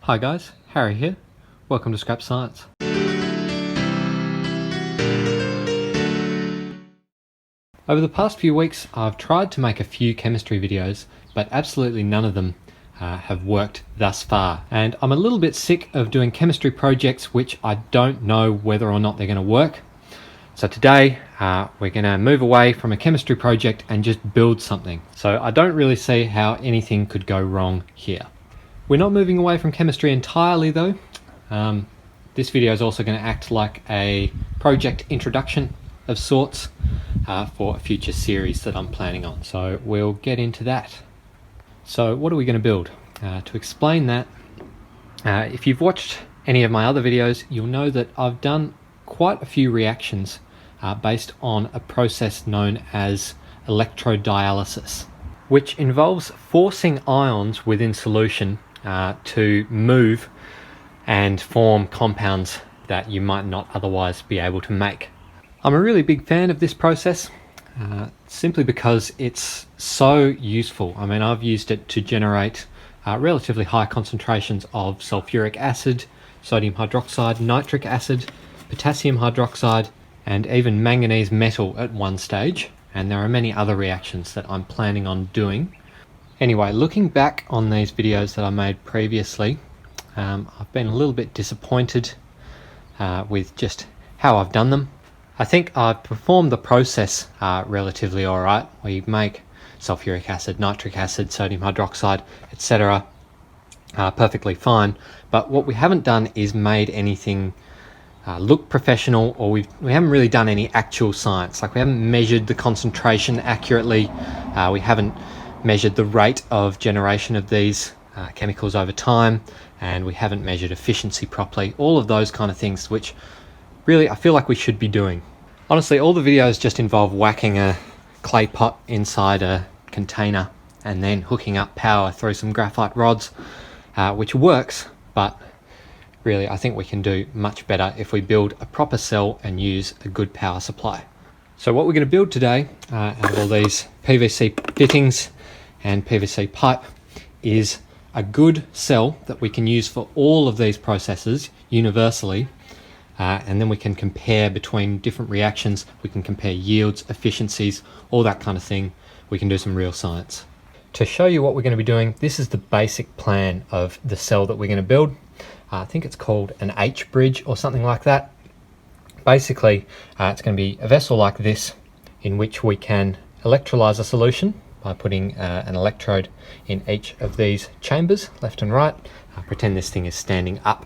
Hi guys, Harry here. Welcome to Scrap Science. Over the past few weeks I've tried to make a few chemistry videos, but absolutely none of them have worked thus far. And I'm a little bit sick of doing chemistry projects which I don't know whether or not they're going to work. So today we're going to move away from a chemistry project and just build something. So I don't really see how anything could go wrong here. We're not moving away from chemistry entirely though. This video is also going to act like a project introduction of sorts for a future series that I'm planning on. So we'll get into that. So what are we going to build? To explain that, if you've watched any of my other videos, you'll know that I've done quite a few reactions based on a process known as electrodialysis, which involves forcing ions within solution to move and form compounds that you might not otherwise be able to make. I'm a really big fan of this process simply because it's so useful. I mean, I've used it to generate relatively high concentrations of sulfuric acid, sodium hydroxide, nitric acid, potassium hydroxide, and even manganese metal at one stage. And there are many other reactions that I'm planning on doing. Anyway, looking back on these videos that I made previously, I've been a little bit disappointed with just how I've done them. I think I've performed the process relatively alright. We make sulfuric acid, nitric acid, sodium hydroxide, etc. Perfectly fine, but what we haven't done is made anything look professional, or we haven't really done any actual science. Like, we haven't measured the concentration accurately, we haven't measured the rate of generation of these chemicals over time, and we haven't measured efficiency properly. All of those kind of things which really I feel like we should be doing. Honestly, all the videos just involve whacking a clay pot inside a container and then hooking up power through some graphite rods, which works, but really I think we can do much better if we build a proper cell and use a good power supply. So what we're going to build today out of all these PVC fittings and PVC pipe is a good cell that we can use for all of these processes universally, and then we can compare between different reactions. We can compare yields, efficiencies, all that kind of thing. We can do some real science. To show you what we're going to be doing, this is the basic plan of the cell that we're going to build. I think it's called an H-bridge or something like that. Basically, it's going to be a vessel like this in which we can electrolyze a solution by putting an electrode in each of these chambers, left and right. Pretend this thing is standing up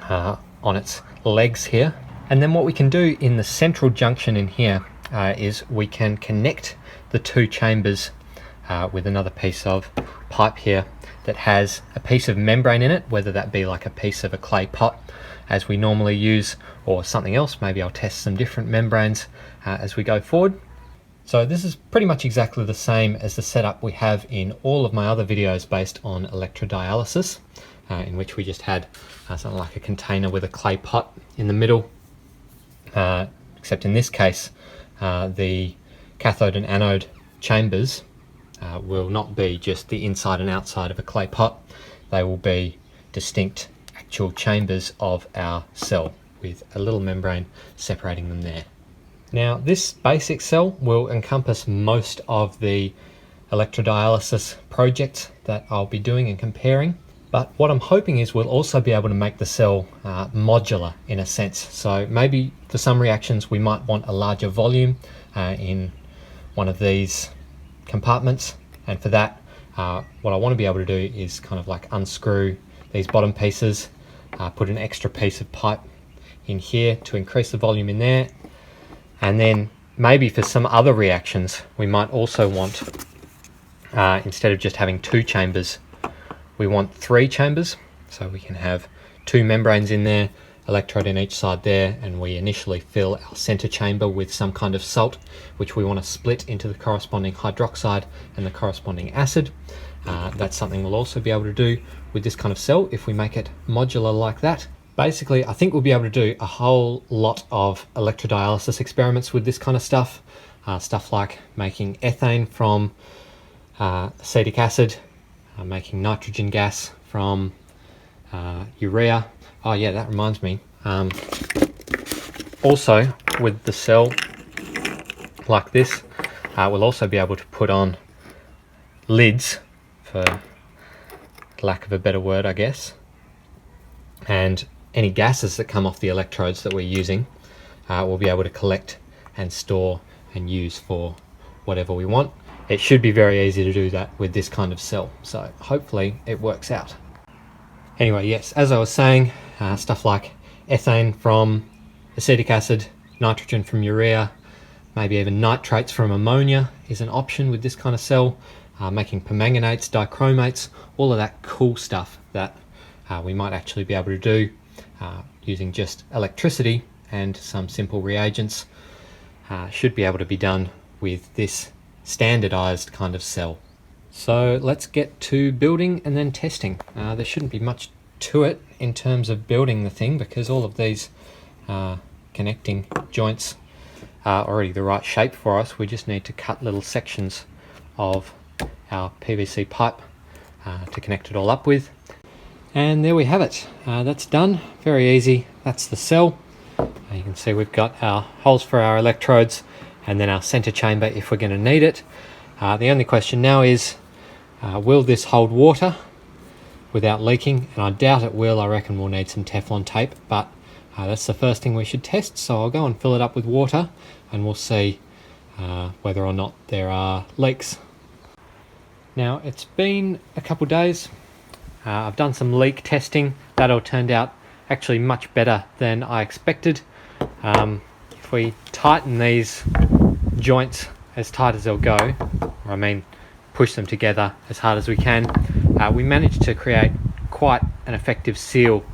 on its legs here. And then what we can do in the central junction in here is we can connect the two chambers with another piece of pipe here that has a piece of membrane in it, whether that be like a piece of a clay pot as we normally use, or something else. Maybe I'll test some different membranes as we go forward. So this is pretty much exactly the same as the setup we have in all of my other videos based on electrodialysis, in which we just had something like a container with a clay pot in the middle, except in this case the cathode and anode chambers will not be just the inside and outside of a clay pot. They will be distinct actual chambers of our cell with a little membrane separating them there. Now, this basic cell will encompass most of the electrodialysis projects that I'll be doing and comparing, but what I'm hoping is we'll also be able to make the cell modular in a sense. So maybe for some reactions we might want a larger volume in one of these compartments, and for that what I want to be able to do is kind of like unscrew these bottom pieces, put an extra piece of pipe in here to increase the volume in there. And then maybe for some other reactions we might also want, instead of just having two chambers, we want three chambers. So we can have two membranes in there, electrode in each side there, and we initially fill our center chamber with some kind of salt, which we want to split into the corresponding hydroxide and the corresponding acid. That's something we'll also be able to do with this kind of cell if we make it modular like that. Basically, I think we'll be able to do a whole lot of electrodialysis experiments with this kind of stuff. Stuff like making ethane from acetic acid, making nitrogen gas from urea. Oh yeah, that reminds me. Also, with the cell like this, we'll also be able to put on lids, for lack of a better word, I guess. And any gases that come off the electrodes that we're using, we'll be able to collect and store and use for whatever we want. It should be very easy to do that with this kind of cell, so hopefully it works out. Anyway, yes, as I was saying, stuff like ethane from acetic acid, nitrogen from urea, maybe even nitrates from ammonia is an option with this kind of cell. Making permanganates, dichromates, all of that cool stuff that we might actually be able to do using just electricity and some simple reagents should be able to be done with this standardized kind of cell. So let's get to building and then testing. There shouldn't be much to it in terms of building the thing, because all of these connecting joints are already the right shape for us. We just need to cut little sections of our PVC pipe to connect it all up with. And there we have it. That's done. Very easy. That's the cell. You can see we've got our holes for our electrodes and then our center chamber if we're going to need it. The only question now is, will this hold water without leaking? And I doubt it will. I reckon we'll need some Teflon tape, but that's the first thing we should test. So I'll go and fill it up with water and we'll see whether or not there are leaks. Now, it's been a couple days. I've done some leak testing. That all turned out actually much better than I expected. If we tighten these joints as tight as they'll go, or I mean push them together as hard as we can, we managed to create quite an effective seal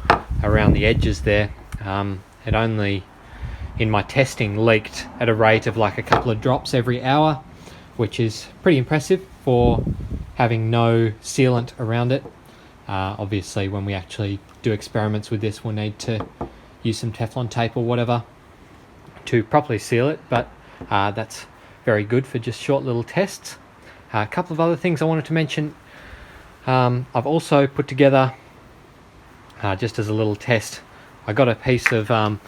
around the edges there. It only, in my testing, leaked at a rate of like a couple of drops every hour, which is pretty impressive for having no sealant around it. Obviously, when we actually do experiments with this, we'll need to use some Teflon tape or whatever to properly seal it, but that's very good for just short little tests. A couple of other things I wanted to mention. I've also put together, just as a little test, I got a piece of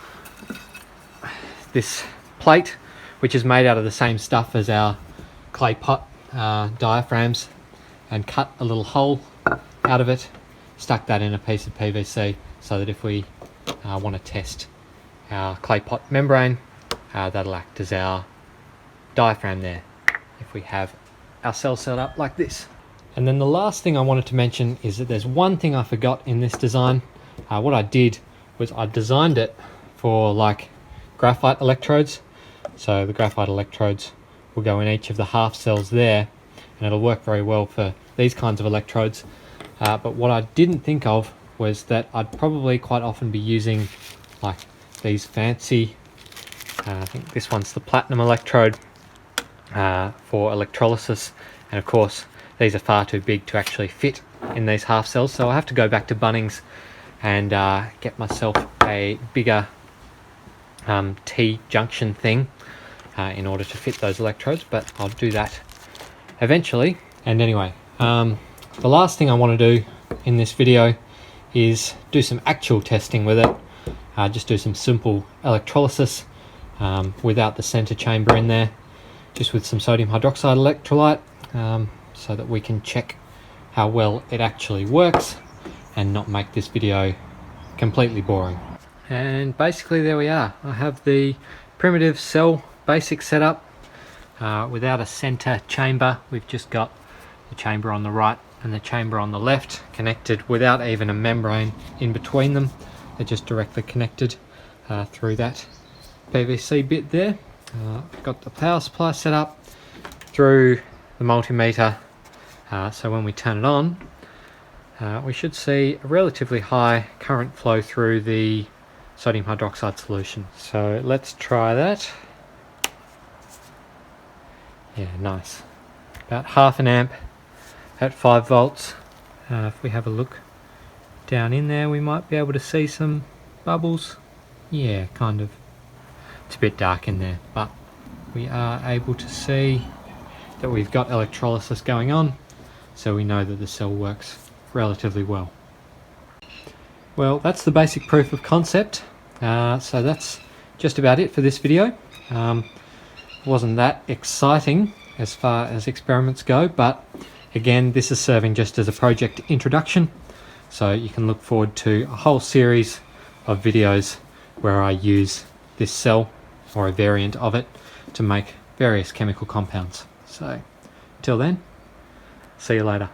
this plate, which is made out of the same stuff as our clay pot diaphragms, and cut a little hole out of it, stuck that in a piece of PVC so that if we want to test our clay pot membrane, that'll act as our diaphragm there if we have our cell set up like this. And then the last thing I wanted to mention is that there's one thing I forgot in this design. What I did was I designed it for like graphite electrodes. So the graphite electrodes will go in each of the half cells there, and it'll work very well for these kinds of electrodes. But what I didn't think of was that I'd probably quite often be using like these fancy, I think this one's the platinum electrode for electrolysis, and of course these are far too big to actually fit in these half cells, so I'll have to go back to Bunnings and get myself a bigger T-junction thing in order to fit those electrodes, but I'll do that eventually. And anyway, the last thing I want to do in this video is do some actual testing with it. Just do some simple electrolysis without the center chamber in there, just with some sodium hydroxide electrolyte, so that we can check how well it actually works and not make this video completely boring. And basically there we are. I have the primitive cell basic setup without a center chamber. We've just got the chamber on the right and the chamber on the left connected without even a membrane in between them. They're just directly connected through that PVC bit there. I've got the power supply set up through the multimeter, so when we turn it on, we should see a relatively high current flow through the sodium hydroxide solution. So let's try that. Yeah, nice. About half an amp at 5 volts. If we have a look down in there, we might be able to see some bubbles. Yeah, kind of. It's a bit dark in there, but we are able to see that we've got electrolysis going on, so we know that the cell works relatively well. Well, that's the basic proof of concept. So that's just about it for this video. Wasn't that exciting as far as experiments go, but again, this is serving just as a project introduction. So you can look forward to a whole series of videos where I use this cell or a variant of it to make various chemical compounds. So until then, see you later.